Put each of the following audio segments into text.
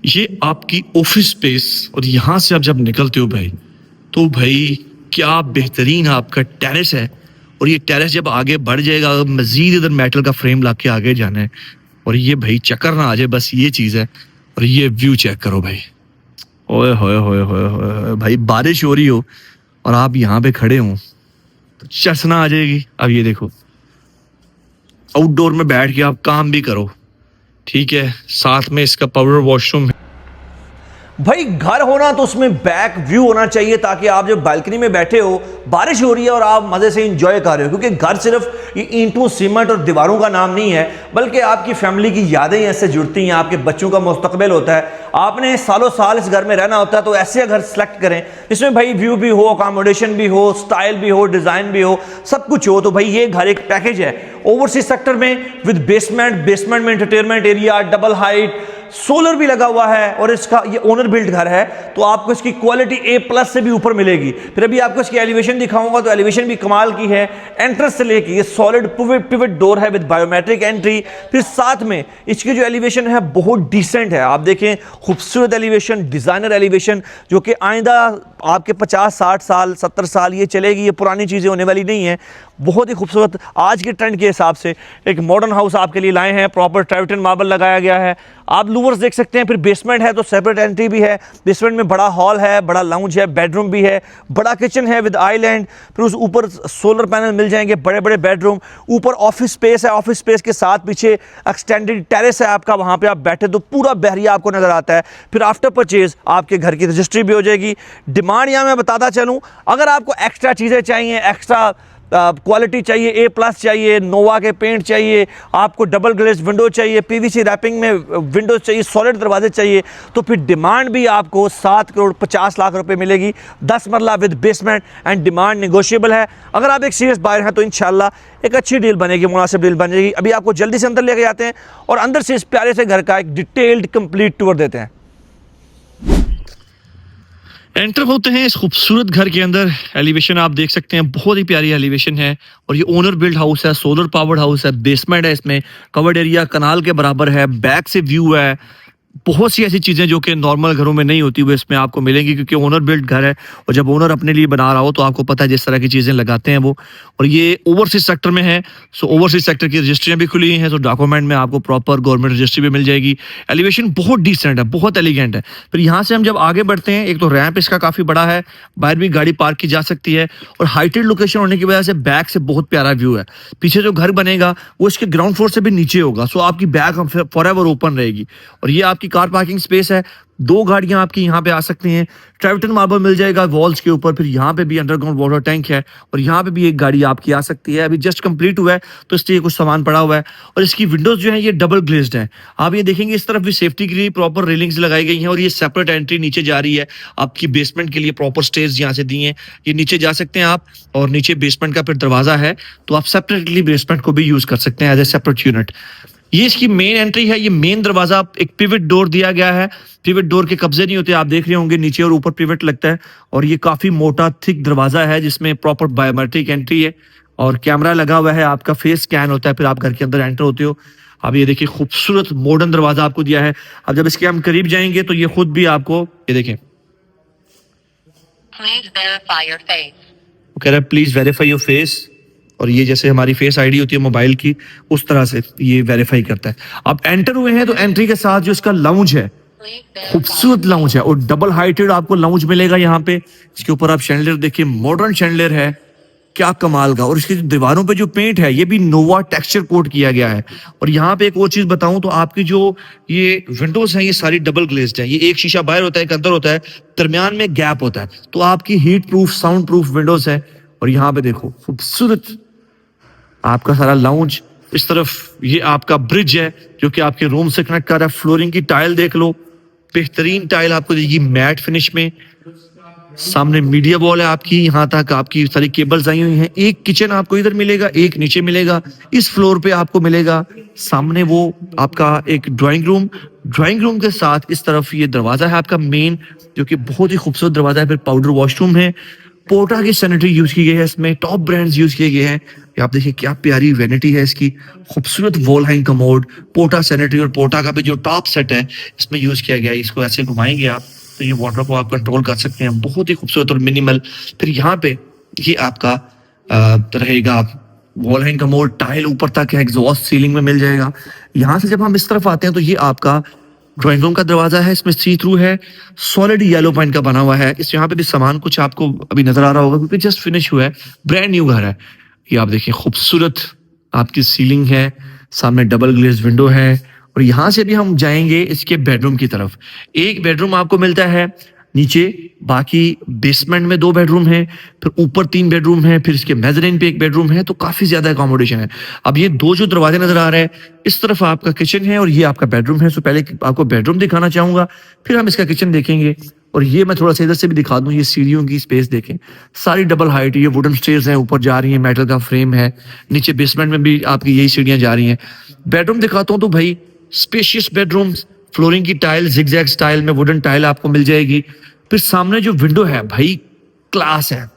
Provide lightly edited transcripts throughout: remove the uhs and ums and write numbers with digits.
ये आपकी office space और यहाँ से आप जब निकलते हो भाई, तो भाई क्या बेहतरीन आपका टेरेस है। और ये टेरेस जब आगे बढ़ जाएगा, मजीद इधर मेटल का फ्रेम ला के आगे जाना है। और ये भाई चक्कर ना आ जाए, बस ये चीज़ है। और ये व्यू चेक करो भाई, ओए होए होए होए होए भाई, बारिश हो रही हो और आप यहाँ पे खड़े हो तो चसना आ जाएगी। अब ये देखो, आउटडोर में बैठ के आप काम भी करो, ठीक है, साथ में इसका पाउडर वॉशरूम है। भाई घर होना तो उसमें बैक व्यू होना चाहिए, ताकि आप जब बालकनी में बैठे हो, बारिश हो रही है और आप मजे से एंजॉय कर रहे हो। क्योंकि घर सिर्फ ये ईंटों, सीमेंट और दीवारों का नाम नहीं है, बल्कि आपकी फैमिली की यादें ऐसे जुड़ती हैं, आपके बच्चों का मुस्तकबिल होता है। आपने सालों साल इस घर में रहना होता है, तो ऐसे घर सेलेक्ट करें जिसमें भाई व्यू भी हो, अकोमोडेशन भी हो, स्टाइल भी हो, डिजाइन भी हो, सब कुछ हो। तो भाई ये घर एक पैकेज है ओवरसीज सेक्टर में, विद बेसमेंट में entertainment area, double height, solar भी लगा हुआ है। और इसका ये ओनर बिल्ड घर है, तो आपको इसकी क्वालिटी A+ से भी ऊपर मिलेगी। फिर अभी आपको इसकी एलिवेशन दिखाऊंगा, तो एलिवेशन भी कमाल की है। एंट्रेंस से लेके ये सॉलिड पिवट डोर है विद बायोमेट्रिक एंट्री। फिर साथ में इसकी जो एलिवेशन है बहुत डिसेंट है। आप देखें, खूबसूरत एलिवेशन, डिजाइनर एलिवेशन, जो कि आइंदा आपके 50, 60 साल, 70 साल ये चलेगी। ये पुरानी चीजें होने वाली नहीं है। बहुत ही खूबसूरत आज के ट्रेंड के हिसाब से एक मॉडर्न हाउस आपके लिए लाए हैं। प्रॉपर ट्राइवेटन मार्बल लगाया गया है। आप लूवर्स देख सकते हैं। फिर बेसमेंट है तो सेपरेट एंट्री भी है। बेसमेंट में बड़ा हॉल है, बड़ा लाउंज है, बेडरूम भी है, बड़ा किचन है विद आइलैंड। फिर उस ऊपर सोलर पैनल मिल जाएंगे, बड़े बड़े बेडरूम। ऊपर ऑफिस स्पेस है, ऑफिस स्पेस के साथ पीछे एक्सटेंडेड टेरेस है आपका, वहां पे आप बैठे तो पूरा बहरिया आपको नजर आता है। फिर आफ्टर परचेज आपके घर की रजिस्ट्री भी हो जाएगी। डिमांड यहाँ मैं बताता चलूँ, अगर आपको एक्स्ट्रा चीज़ें चाहिए, एक्स्ट्रा क्वालिटी चाहिए, A+ चाहिए, नोवा के पेंट चाहिए, आपको डबल ग्लेज विंडो चाहिए, PVC रैपिंग में विंडोज चाहिए, सॉलिड दरवाजे चाहिए, तो फिर डिमांड भी आपको 7 करोड़ 50 लाख रुपए मिलेगी। 10 मरला with basement and demand negotiable है। अगर आप एक सीरियस बायर हैं तो इंशाल्लाह एक अच्छी डील बनेगी, मुनासिब डील बनेगी। अभी आपको जल्दी से अंदर लेके जाते हैं और अंदर से इस प्यारे से घर का एक डिटेल्ड कंप्लीट टूर देते हैं। एंटर होते हैं इस खूबसूरत घर के अंदर। एलिवेशन आप देख सकते हैं, बहुत ही प्यारी एलिवेशन है। और ये ओनर बिल्ड हाउस है, सोलर पावर्ड हाउस है, बेसमेंट है, इसमें कवर्ड एरिया कनाल के बराबर है, बैक से व्यू है। बहुत सी ऐसी चीज़ें जो कि नॉर्मल घरों में नहीं होती, वो इसमें आपको मिलेंगी, क्योंकि ओनर बिल्ड घर है। और जब ओनर अपने लिए बना रहा हो तो आपको पता है जिस तरह की चीज़ें लगाते हैं वो। और ये ओवरसीज सेक्टर में है, सो ओवरसीज सेक्टर की रजिस्ट्रियाँ भी खुली हैं, तो डॉक्यूमेंट में आपको प्रॉपर गवर्नमेंट रजिस्ट्री भी मिल जाएगी। एलिवेशन बहुत डिसेंट है, बहुत एलिगेंट है। फिर यहाँ से हम जब आगे बढ़ते हैं, एक तो रैंप इसका काफ़ी बड़ा है, बाहर भी गाड़ी पार्क की जा सकती है। और हाइटेड लोकेशन होने की वजह से बैक से बहुत प्यारा व्यू है। पीछे जो घर बनेगा वो इसके ग्राउंड फ्लोर से भी नीचे होगा, सो आपकी बैक फॉर एवर ओपन रहेगी। और ये आपकी कार पार्किंग स्पेस है। 2 गाड़ियां आपकी यहाँ पे आ सकती हैं। ट्राइवेटन मार्बल मिल जाएगा वॉल्स के ऊपर। फिर यहाँ पे भी अंडरग्राउंड वाटर टैंक है और यहाँ पे भी एक गाड़ी आपकी आ सकती है। अभी जस्ट कंप्लीट हुआ है तो इसलिए कुछ सामान पड़ा हुआ है। और इसकी विंडोज जो है ये डबल ग्लेज्ड है। आप ये देखेंगे इस तरफ भी सेफ्टी के लिए प्रॉपर रेलिंग्स लगाई गई हैं। और ये सेपरेट एंट्री नीचे जा रही है आपकी बेसमेंट के लिए। प्रॉपर स्टेज यहाँ से दिए हैं, ये नीचे जा सकते हैं आप। और नीचे बेसमेंट का फिर दरवाजा है, तो आप सेपरेटली बेसमेंट को भी यूज कर सकते हैं एज ए सेपरेट यूनिट। ये इसकी मेन एंट्री है। ये मेन दरवाजा एक पिवट डोर दिया गया है। पिवट डोर के कब्जे नहीं होते, आप देख रहे होंगे नीचे और ऊपर पिवट लगता है। और ये काफी मोटा थिक दरवाजा है जिसमें प्रॉपर बायोमेट्रिक एंट्री है और कैमरा लगा हुआ है, आपका फेस स्कैन होता है, फिर आप घर के अंदर एंटर होते हो। अब ये देखिए खूबसूरत मॉडर्न दरवाजा आपको दिया है। अब जब इसके हम करीब जाएंगे तो ये खुद भी आपको ये देखें, वो कह रहा है प्लीज वेरीफाई योर फेस। और ये जैसे हमारी फेस आईडी होती है मोबाइल की, उस तरह से ये वेरीफाई करता है। अब एंटर हुए हैं तो एंट्री के साथ जो इसका लाउंज है, खूबसूरत लाउंज है और डबल हाइटेड आपको लाउंज मिलेगा यहाँ पे। इसके ऊपर आप शैंडलियर देखिए, मॉडर्न शैंडलियर है, क्या कमाल का। और इसकी दीवारों पे जो पेंट है ये भी नोवा टेक्सचर कोट किया गया है। और यहाँ पे एक और चीज बताऊं तो आपकी जो ये विंडोज हैं ये सारी डबल ग्लेज्ड है। ये एक शीशा बाहर होता है, एक अंदर होता है, दरमियान में गैप होता है, तो आपकी heat proof, sound proof Windows है। और यहाँ पे देखो खूबसूरत आपका सारा लाउंज। इस तरफ ये आपका ब्रिज है जो कि आपके रूम से कनेक्ट कर रहा है। फ्लोरिंग की टाइल देख लो, बेहतरीन टाइल आपको देगी मैट फिनिश में। सामने मीडिया वॉल है आपकी, यहाँ तक आपकी सारी केबल्स आई हुई हैं। एक किचन आपको इधर मिलेगा, एक नीचे मिलेगा, इस फ्लोर पे आपको मिलेगा। सामने वो आपका एक ड्राइंग रूम के साथ इस तरफ ये दरवाजा है आपका मेन, जो कि बहुत ही खूबसूरत दरवाजा है। फिर पाउडर वॉशरूम है, पोटा की सैनिटरी यूज की गई है, इसमें टॉप ब्रांड्स यूज किए गए हैं। ये आप देखिए क्या प्यारी वैनिटी है इसकी, खूबसूरत वॉल हैंग कमोड, पोटा सैनिटरी और पोटा का भी जो टॉप सेट है इसमें यूज किया गया है। इसको ऐसे घुमाएंगे आप तो ये वाटर को आप कंट्रोल कर सकते हैं, बहुत ही खूबसूरत और मिनिमल। फिर यहाँ पे ये आपका रहेगा वॉल हैंग कमोड, टाइल ऊपर तक है, एग्जॉस्ट सीलिंग में मिल जाएगा। यहाँ से जब हम इस तरफ आते हैं तो ये आपका ड्राइंग रूम का दरवाजा है, इसमें सी थ्रू है, सॉलिड येलो पॉइंट का बना हुआ है। इस यहाँ पे भी सामान कुछ आपको अभी नजर आ रहा होगा क्योंकि जस्ट फिनिश हुआ है, ब्रांड न्यू घर है। ये आप देखिए खूबसूरत आपकी सीलिंग है, सामने डबल ग्लेज विंडो है। और यहाँ से भी हम जाएंगे इसके बेडरूम की तरफ। एक बेडरूम आपको मिलता है नीचे, बाकी बेसमेंट में 2 बेडरूम है, फिर ऊपर 3 बेडरूम है, फिर इसके मेजरिन पे 1 बेडरूम है, तो काफी ज्यादा अकोमोडेशन है। अब ये 2 जो दरवाजे नजर आ रहे हैं, इस तरफ आपका किचन है और ये आपका बेडरूम है। तो पहले आपको बेडरूम दिखाना चाहूंगा, फिर हम इसका किचन देखेंगे। और ये मैं थोड़ा सा इधर से भी दिखा दूं, ये सीढ़ियों की स्पेस देखें, सारी डबल हाइट, ये वुडन स्टेयर्स हैं, ऊपर जा रही है, मेटल का फ्रेम है, नीचे बेसमेंट में भी आपकी यही सीढ़ियां जा रही हैं। बेडरूम दिखाता हूँ तो भाई स्पेशियस बेडरूम, फ्लोरिंग की टाइल जिगजैग स्टाइल में वुडन टाइल आपको मिल जाएगी। फिर सामने जो विंडो है भाई क्लास है,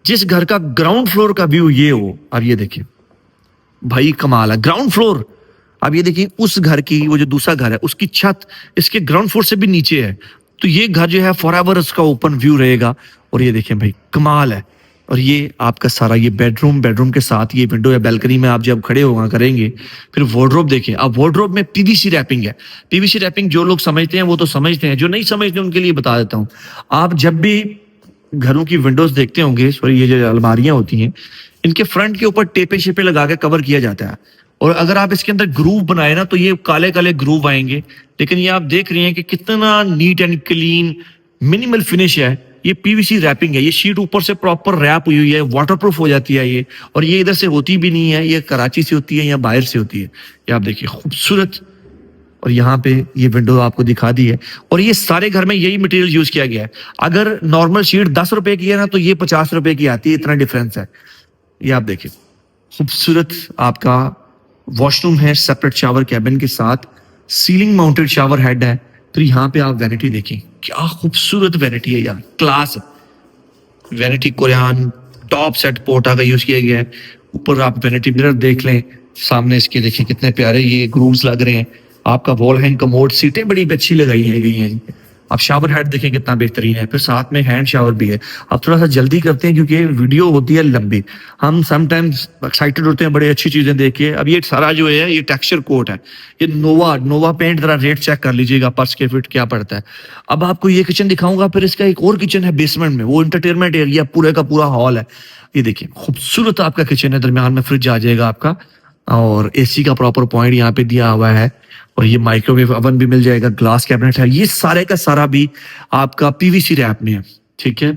जिस घर का ग्राउंड फ्लोर का व्यू ये हो, अब ये देखिए भाई कमाल है, ग्राउंड फ्लोर। अब ये देखिए उस घर की, वो जो दूसरा घर है उसकी छत इसके ग्राउंड फ्लोर से भी नीचे है, तो ये घर जो है फॉरएवर उसका ओपन व्यू रहेगा। और ये देखिए भाई कमाल है। और ये आपका सारा ये बेडरूम के साथ ये विंडो है, बैल्कनी में आप जब खड़े होगा करेंगे। फिर वार्डरोब देखें, अब वार्डरोब में पीवीसी रैपिंग है। पीवीसी रैपिंग जो लोग समझते हैं वो तो समझते हैं, जो नहीं समझते उनके लिए बता देता हूँ। आप जब भी घरों की विंडोज देखते होंगे, सॉरी ये जो अलमारियां होती हैं, इनके फ्रंट के ऊपर टेपे शेपे लगा के कवर किया जाता है। और अगर आप इसके अंदर ग्रूव बनाए ना तो ये काले काले ग्रूव आएंगे, लेकिन ये आप देख रहे हैं कि कितना neat and clean minimal finish है। ये पीवीसी रैपिंग है, ये शीट ऊपर से प्रॉपर रैप हुई है, वाटरप्रूफ हो जाती है ये। और ये इधर से होती भी नहीं है, ये कराची से होती है या बाहर से होती है। ये आप देखिए खूबसूरत। और यहाँ पे ये विंडो आपको दिखा दी है। और ये सारे घर में यही मटेरियल यूज किया गया है। अगर नॉर्मल शीट 10 रुपए की है ना तो ये 50 रुपए की आती है, इतना डिफरेंस है। ये आप देखिए खूबसूरत आपका वॉशरूम है, सेपरेट शावर कैबिन के साथ, सीलिंग माउंटेड शावर हेड है। फिर यहाँ पे आप वैनिटी देखें, क्या खूबसूरत वैनिटी है यार, क्लास है। वैनिटी कोरियन टॉप सेट पोर्टा का यूज किया गया है। ऊपर आप वैनिटी मिरर देख लें, सामने इसके देखिए कितने प्यारे ये ग्रूव्स लग रहे हैं। आपका वॉल हैंग कमोड, सीटें बड़ी अच्छी लगाई है गई हैं। आप शावर हेड देखें कितना बेहतरीन है, फिर साथ में हैंड शावर भी है। अब थोड़ा सा जल्दी करते हैं क्योंकि वीडियो होती है लंबी, हम समटाइम्स एक्साइटेड होते हैं बड़ी अच्छी चीजें देख के। अब ये सारा जो है ये टेक्सचर कोट है, ये नोवा पेंट, जरा रेट चेक कर लीजिएगा पर स्क्वायर फीट क्या पड़ता है। अब आपको ये किचन दिखाऊंगा, फिर इसका एक और किचन है बेसमेंट में, वो एंटरटेनमेंट एरिया पूरे का पूरा हॉल है। ये देखिए खूबसूरत आपका किचन है, दरमियान में फ्रिज आ जाएगा आपका, और एसी का प्रॉपर पॉइंट यहाँ पे दिया हुआ है। और ये माइक्रोवेव ओवन भी मिल जाएगा, ग्लास कैबिनेट है। ये सारे का सारा भी आपका पीवीसी रैप में है, ठीक है।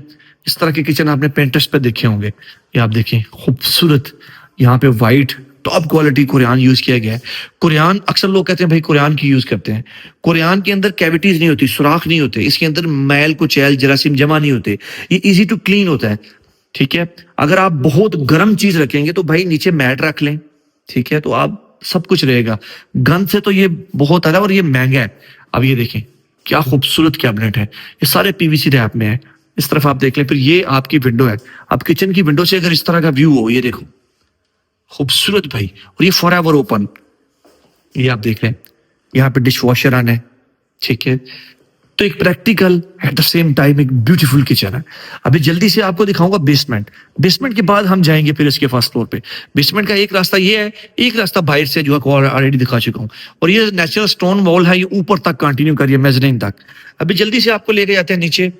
इस तरह के किचन आपने पेंटरेस्ट पे देखे होंगे। ये आप देखें खूबसूरत, यहाँ पे white top quality Kurien use किया गया है। कुरियान अक्सर लोग कहते हैं भाई कुरियान की यूज करते हैं, कुरियान के अंदर कैविटीज नहीं होती, सुराख नहीं होते, इसके अंदर मैल कुचैल जरासीम जमा नहीं होते, ये इजी टू क्लीन होता है, ठीक है। अगर आप बहुत गर्म चीज रखेंगे तो भाई नीचे मैट रख लें, ठीक है, तो आप सब कुछ रहेगा। गन से तो ये बहुत अलग और ये महंगा है। अब ये देखें क्या खूबसूरत कैबिनेट है, ये सारे पीवीसी रैप में है। इस तरफ आप देख लें, फिर ये आपकी विंडो है। अब किचन की विंडो से अगर इस तरह का व्यू हो, ये देखो खूबसूरत भाई, और ये फॉरएवर ओपन। ये आप देख लें, यहाँ पे डिश वॉशर आना है, ठीक है। तो एक practical at the same time एक ब्यूटीफुल किचन है। अभी जल्दी से आपको दिखाऊंगा बेसमेंट के बाद हम जाएंगे फिर इसके फर्स्ट फ्लोर पे। बेसमेंट का एक रास्ता ये है, एक रास्ता बाहर से जो है ऑलरेडी दिखा चुका हूँ। और ये नेचुरल स्टोन वॉल है, ये ऊपर तक कंटिन्यू करिए मेजरिंग तक। अभी जल्दी से आपको लेके जाते हैं नीचे,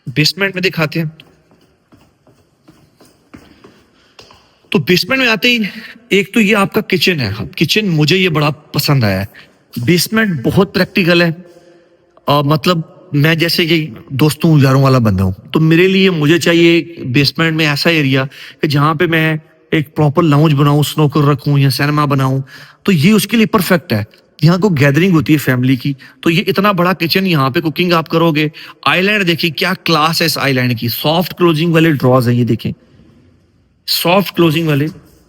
बेसमेंट में दिखाते हैं। तो बेसमेंट में आते ही एक तो ये आपका किचन है। किचन मुझे ये बड़ा पसंद आया है। बेसमेंट बहुत प्रैक्टिकल है, मतलब मैं जैसे कि दोस्तों यारों वाला बंदा हूँ, तो मेरे लिए मुझे चाहिए बेसमेंट में ऐसा एरिया कि जहाँ पे मैं एक प्रॉपर लाउंज बनाऊं, स्नोकर रखूं या सिनेमा बनाऊं, तो ये उसके लिए परफेक्ट है। यहाँ को गैदरिंग होती है फैमिली की, तो ये इतना बड़ा किचन, यहाँ पे कुकिंग आप करोगे। आइलैंड देखिए क्या क्लास है इस आइलैंड की, सॉफ्ट क्लोजिंग वाले ड्रॉज है, ये देखें सॉफ्ट क्लोजिंग वाले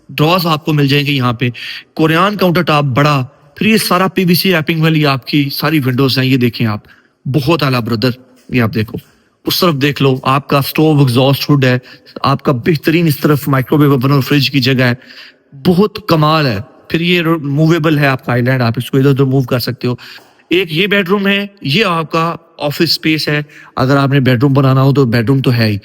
ड्रॉज आपको मिल जाएंगे यहाँ पे। कोरियन काउंटर टॉप बड़ा, फिर ये सारा पीवीसी रैपिंग वाली आपकी सारी विंडोज हैं, ये देखें आप, बहुत आला ब्रदर, ये आप देखो। उस तरफ देख लो, आपका स्टोव एग्जॉस्ट हुड है, आपका बेहतरीन इस तरफ माइक्रोवेव ओवन और फ्रिज की जगह है, बहुत कमाल है। फिर ये मूवेबल है आपका आइलैंड, आप इसको इधर उधर मूव कर सकते हो। एक ये बेडरूम है, ये आपका ऑफिस स्पेस है। अगर आपने बेडरूम बनाना हो तो बेडरूम तो है ही,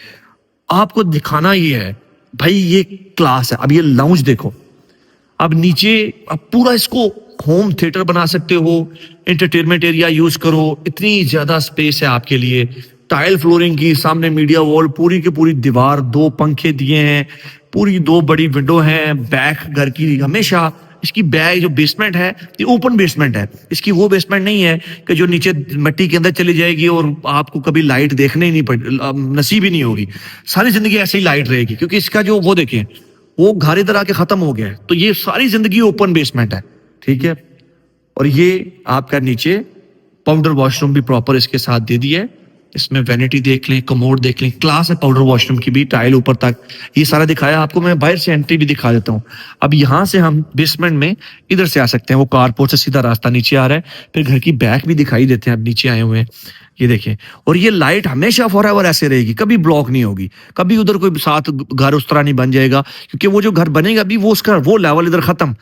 आपको दिखाना ये है भाई, ये क्लास है। अब ये लाउंज देखो, अब नीचे अब पूरा इसको होम थिएटर बना सकते हो, एंटरटेनमेंट एरिया यूज करो, इतनी ज्यादा स्पेस है आपके लिए। टाइल फ्लोरिंग की, सामने मीडिया वॉल, पूरी की पूरी दीवार, 2 पंखे दिए हैं, पूरी 2 बड़ी विंडो हैं। बैक घर की हमेशा इसकी बैक जो बेसमेंट है ये ओपन बेसमेंट है, इसकी वो बेसमेंट नहीं है कि जो नीचे मिट्टी के अंदर चली जाएगी और आपको कभी लाइट देखने ही नहीं नसीब ही नहीं होगी। सारी जिंदगी ऐसे ही लाइट रहेगी, क्योंकि इसका जो वो देखें, वो घर इधर आके खत्म हो गया है। तो ये सारी जिंदगी ओपन बेसमेंट है, ठीक है। और ये आपका नीचे पाउडर वॉशरूम भी प्रॉपर इसके साथ दे दिया है। इसमें वैनिटी देख लें, कमोड देख लें, क्लास है पाउडर वॉशरूम की भी, टाइल ऊपर तक, ये सारा दिखाया आपको। मैं बाहर से एंट्री भी दिखा देता हूँ। अब यहाँ से हम बेसमेंट में इधर से आ सकते हैं, वो कारपोर्ट से सीधा रास्ता नीचे आ रहा है। फिर घर की बैक भी दिखाई देते हैं, अब नीचे आए हुए हैं, ये देखें। और ये लाइट हमेशा फॉरएवर ऐसे रहेगी, कभी ब्लॉक नहीं होगी, कभी उधर कोई साथ घर उस तरह नहीं बन जाएगा, क्योंकि वो जो घर बनेगा अभी वो उसका वो लेवल इधर खत्म,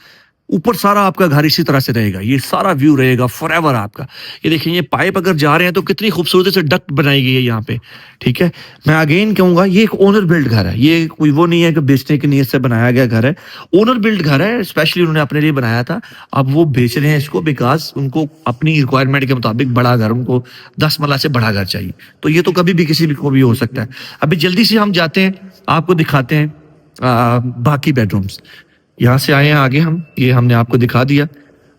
ऊपर सारा आपका घर इसी तरह से रहेगा, ये सारा व्यू रहेगा फॉरएवर आपका। ये देखिए, ये पाइप अगर जा रहे हैं तो कितनी खूबसूरती से डक्ट बनाई गई है यहाँ पे, ठीक है। मैं अगेन कहूंगा, ये एक ओनर बिल्ड घर है, ये कोई वो नहीं है कि बेचने की नीयत से बनाया गया घर है। ओनर बिल्ड घर है, स्पेशली उन्होंने अपने लिए बनाया था। अब वो बेच रहे हैं इसको बिकॉज उनको अपनी रिक्वायरमेंट के मुताबिक बड़ा घर, उनको 10 मरला से बड़ा घर चाहिए। तो ये तो कभी भी किसी को भी हो सकता है। अभी जल्दी से हम जाते हैं, आपको दिखाते हैं बाकी बेडरूम्स। यहाँ से आए हैं आगे हम, ये हमने आपको दिखा दिया।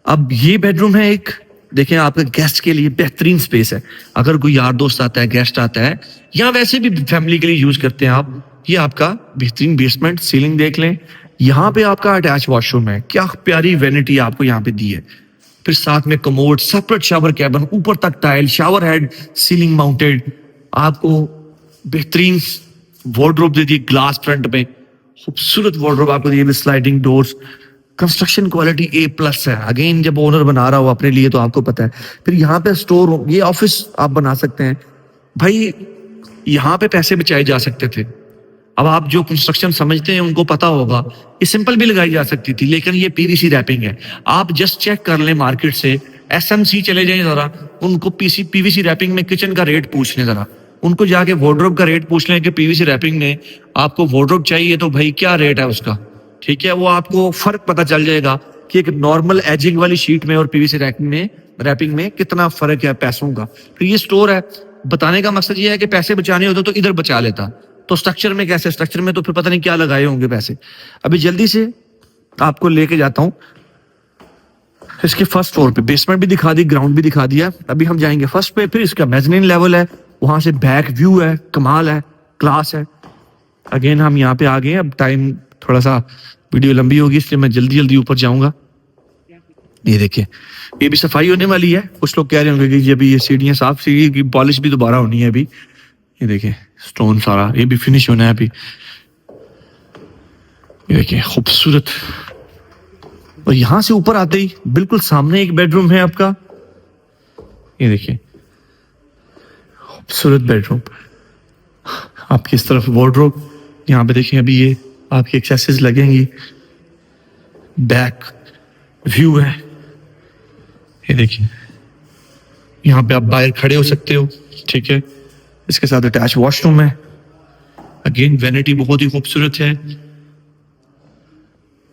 अब ये बेडरूम है एक, देखें, आपके गेस्ट के लिए बेहतरीन स्पेस है। अगर कोई यार दोस्त आता है, गेस्ट आता है, या वैसे भी फैमिली के लिए यूज करते हैं आप, ये आपका बेहतरीन बेसमेंट, सीलिंग देख लें। यहाँ पे आपका अटैच वॉशरूम है, क्या प्यारी वेनिटी आपको यहाँ पे दी है। फिर साथ में कमोड, सेपरेट शावर कैबिन, ऊपर तक tile, shower head, ceiling mounted, आपको बेहतरीन वार्डरोब दे दी ग्लास फ्रंट में, खूबसूरत वार्डरोब आपको दिए, sliding doors, construction quality A+ है। अगेन, जब ओनर बना रहा हो अपने लिए तो आपको पता है। फिर यहाँ पे स्टोर, ये ऑफिस आप बना सकते हैं भाई, यहाँ पे पैसे बचाए जा सकते थे। अब आप जो कंस्ट्रक्शन समझते हैं उनको पता होगा, ये सिंपल भी लगाई जा सकती थी, लेकिन ये PVC रैपिंग है। आप जस्ट चेक कर लें मार्केट से, SMC चले जाएं जरा, उनको PVC रैपिंग में किचन का रेट पूछ लें जरा, उनको जाके वार्डरोब का रेट पूछ लें कि PVC रैपिंग में आपको वार्डरोब चाहिए तो भाई क्या रेट है उसका, ठीक है। वो आपको फर्क पता चल जाएगा कि एक नॉर्मल एजिंग वाली शीट में और PVC रैपिंग में कितना फर्क है पैसों का। फिर ये स्टोर है, बताने का मकसद ये है कि पैसे बचाने होते तो इधर बचा लेता, तो स्ट्रक्चर में कैसे, स्ट्रक्चर में तो फिर पता नहीं क्या लगाए होंगे पैसे। अभी जल्दी से आपको लेके जाता हूँ इसके फर्स्ट फ्लोर पे, बेसमेंट भी दिखा दी, ग्राउंड भी दिखा दिया। अभी हम जाएंगे फर्स्ट पे, फिर इसका मेजनीन लेवल है, वहां से बैक व्यू है, कमाल है, क्लास है। अगेन हम यहाँ पे आ गए, अब टाइम थोड़ा सा वीडियो लंबी होगी इसलिए मैं जल्दी जल्दी ऊपर जाऊंगा। ये देखिए, ये भी सफाई होने वाली है। कुछ लोग कह रहे होंगे कि अभी ये सीढ़ियाँ साफ, सीढ़ी की पॉलिश भी दोबारा होनी है अभी। ये देखिए, स्टोन सारा ये भी फिनिश होना है अभी। ये देखिए, खूबसूरत। और यहां से ऊपर आते ही बिल्कुल सामने एक बेडरूम है आपका, ये देखिए, खूबसूरत बेडरूम। आपकी इस तरफ वार्डरोब, यहाँ पे देखिए अभी ये आपकी एक्सेसरीज लगेंगी, बैक व्यू है, ये देखिए, यहाँ पे आप बाहर खड़े हो सकते हो, ठीक है। इसके साथ अटैच वॉशरूम है। अगेन वैनिटी बहुत ही खूबसूरत है,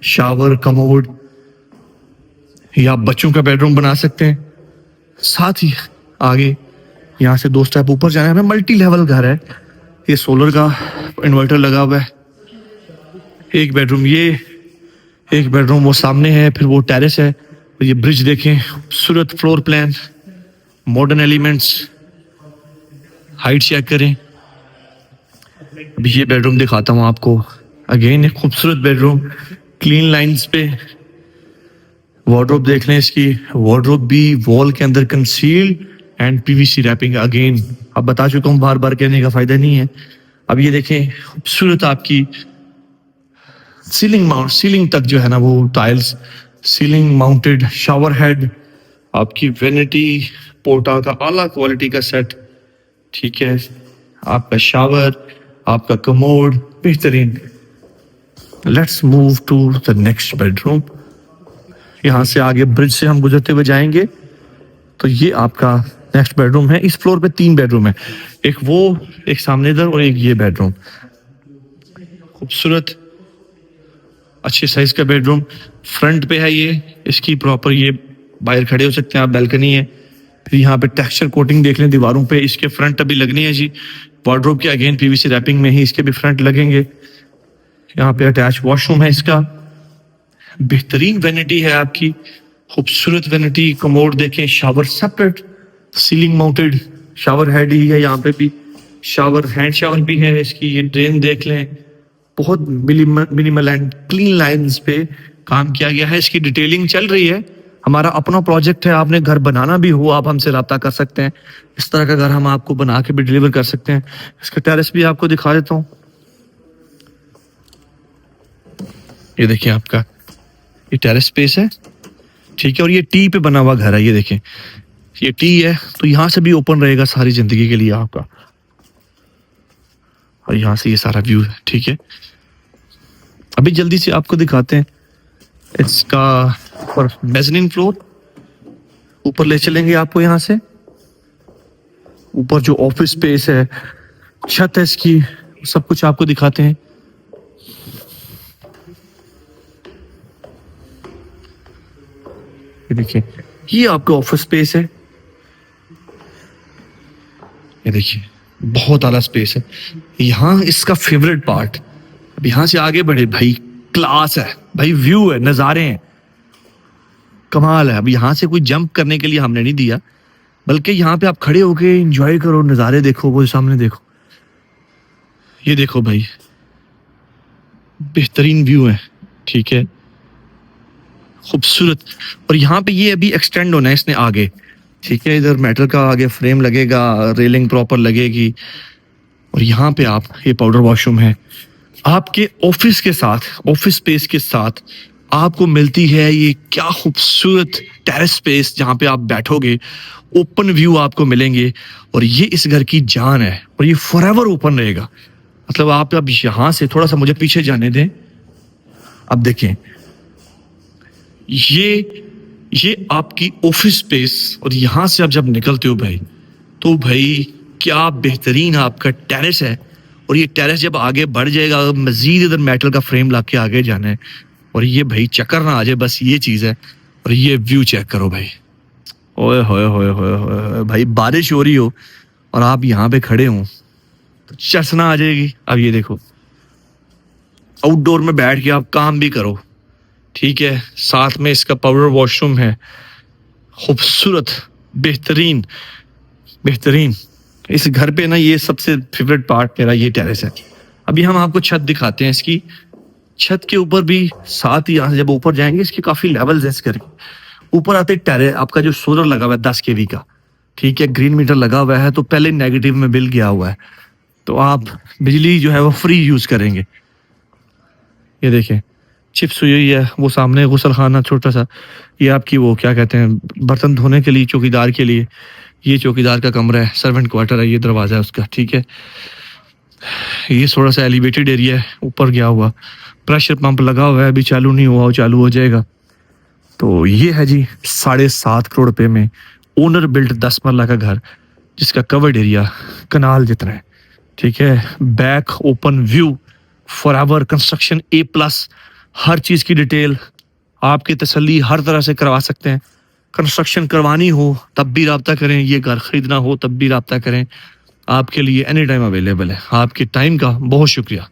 शावर, कमोड, या आप बच्चों का बेडरूम बना सकते हैं। साथ ही आगे यहाँ से 2 स्टेप ऊपर जाना है, मल्टी लेवल घर है, ये सोलर का इन्वर्टर लगा हुआ है। एक बेडरूम ये, एक बेडरूम वो सामने है, फिर वो टेरेस है। ये ब्रिज देखें, खूबसूरत floor plan, modern elements, height check करें। अभी ये बेडरूम दिखाता हूँ आपको। अगेन एक खूबसूरत बेडरूम, क्लीन लाइंस पे। वार्डरोब देख लें इसकी, वार्डरोब भी वॉल के अंदर concealed and PVC wrapping. Again अब बता चुका हूँ, बार बार कहने का फायदा नहीं है। अब ये देखें, खूबसूरत आपकी सीलिंग तक जो है ना वो tiles, ceiling mounted, shower head, आपकी वेनिटी, पोर्टा का आला क्वालिटी का सेट, ठीक है। आपका शावर, आपका कमोड, बेहतरीन। Let's move to the next bedroom. यहाँ से आगे ब्रिज से हम गुजरते हुए जाएंगे तो ये आपका नेक्स्ट बेडरूम है। इस फ्लोर पे 3 बेडरूम है, एक वो, एक सामने इधर और एक ये बेडरूम। खूबसूरत अच्छे साइज का बेडरूम फ्रंट पे है ये, इसकी प्रॉपर ये बाहर खड़े हो सकते हैं आप, बैल्कनी है। फिर यहाँ पे टेक्सचर कोटिंग देख लें दीवारों पे, इसके फ्रंट अभी लगनी है जी। वार्डरोब के अगेन पीवीसी रैपिंग में ही इसके भी फ्रंट लगेंगे। यहाँ पे अटैच वॉशरूम है इसका, बेहतरीन वैनिटी है आपकी, खूबसूरत वैनिटी। कमोड देखें, shower separate, ceiling mounted shower head ही है, यहाँ पे भी शावर हैंड शावर भी है इसकी। ये ड्रेन देख लें, बहुत मिनिमल एंड क्लीन लाइंस पे काम किया गया है। इसकी डिटेलिंग चल रही है, हमारा अपना प्रोजेक्ट है। आपने घर बनाना भी हो आप हमसे रब्ता कर सकते हैं, इस तरह का घर हम आपको बना के भी डिलीवर कर सकते हैं। इसका टेरेस भी आपको दिखा देता हूँ। ये देखिए आपका ये टेरेस स्पेस है, ठीक है। और ये टी पे बना हुआ घर है, ये देखें ये टी है, तो यहाँ से भी ओपन रहेगा सारी जिंदगी के लिए आपका। और यहाँ से ये सारा व्यू है, ठीक है। अभी जल्दी से आपको दिखाते हैं इसका और मेज़नीन फ्लोर। ऊपर ले चलेंगे आपको, यहाँ से ऊपर जो ऑफिस स्पेस है, छत है इसकी, सब कुछ आपको दिखाते हैं। ये देखिए ये आपका ऑफिस स्पेस है, ये देखिए बहुत आला स्पेस है। यहाँ इसका फेवरेट पार्ट, अब यहाँ से आगे बढ़े भाई, क्लास है भाई, व्यू है, नज़ारे हैं, कमाल है। अब यहाँ से कोई जंप करने के लिए हमने नहीं दिया, बल्कि यहाँ पे आप खड़े होके एंजॉय करो, नज़ारे देखो, वो सामने देखो। ये देखो भाई बेहतरीन व्यू है, ठीक है, खूबसूरत। और यहाँ पे ये अभी एक्सटेंड होना है इसने आगे, ठीक है। इधर मेटल का आगे फ्रेम लगेगा, रेलिंग प्रॉपर लगेगी। और यहाँ पे आप ये पाउडर वॉशरूम है आपके ऑफिस के साथ, ऑफिस स्पेस के साथ आपको मिलती है ये क्या खूबसूरत टेरेस स्पेस, जहाँ पे आप बैठोगे, ओपन व्यू आपको मिलेंगे। और ये इस घर की जान है और ये फॉरएवर ओपन रहेगा। मतलब आप अब यहाँ से थोड़ा सा मुझे पीछे जाने दें, अब देखें ये आपकी ऑफिस स्पेस, और यहाँ से आप जब निकलते हो भाई, तो भाई क्या बेहतरीन आपका टेरेस है। और ये टेरेस जब आगे बढ़ जाएगा, मजीद इधर मेटल का फ्रेम ला के आगे जाना है। और ये भाई चक्कर ना आ जाए, बस ये चीज़ है। और ये व्यू चेक करो भाई, ओए होए होए होए होए भाई, बारिश हो रही हो और आप यहाँ पे खड़े हो तो चसना आ जाएगी। अब ये देखो आउटडोर में बैठ के आप काम भी करो, ठीक है। साथ में इसका पाउडर वॉशरूम है, खूबसूरत, बेहतरीन बेहतरीन। इस घर पे ना ये सबसे फेवरेट पार्ट मेरा ये टेरेस है। अभी हम आपको छत दिखाते हैं इसकी। छत के ऊपर भी साथ ही यहाँ से जब ऊपर जाएंगे, इसके काफ़ी लेवल्स हैं इस घर के। ऊपर आते टेरेस आपका जो सोलर लगा हुआ है 10 kV का, ठीक है, ग्रीन मीटर लगा हुआ है, तो पहले नेगेटिव में बिल गया हुआ है, तो आप बिजली जो है वो फ्री यूज़ करेंगे। ये देखें चिप्स हुई है, वो सामने गुसल खाना छोटा सा, ये आपकी वो क्या कहते हैं बर्तन धोने के लिए, चौकीदार के लिए। ये चौकीदार का कमरा है, सर्वेंट क्वार्टर है, ये दरवाज़ा है उसका, ठीक है। ये थोड़ा सा एलिवेटेड एरिया है, ऊपर गया हुआ, प्रेशर पंप लगा हुआ है, अभी चालू नहीं हुआ, वो चालू हो जाएगा। तो ये है जी 7.5 करोड़ रुपये में ओनर बिल्ट 10 मरला का घर, जिसका कवर्ड एरिया कनाल जितना है, ठीक है। Back open view, forever construction A+, हर चीज़ की डिटेल आपकी तसल्ली हर तरह से करवा सकते हैं। कंस्ट्रक्शन करवानी हो तब भी रब्ता करें, ये घर ख़रीदना हो तब भी रब्ता करें, आपके लिए एनी टाइम अवेलेबल है। आपके टाइम का बहुत शुक्रिया।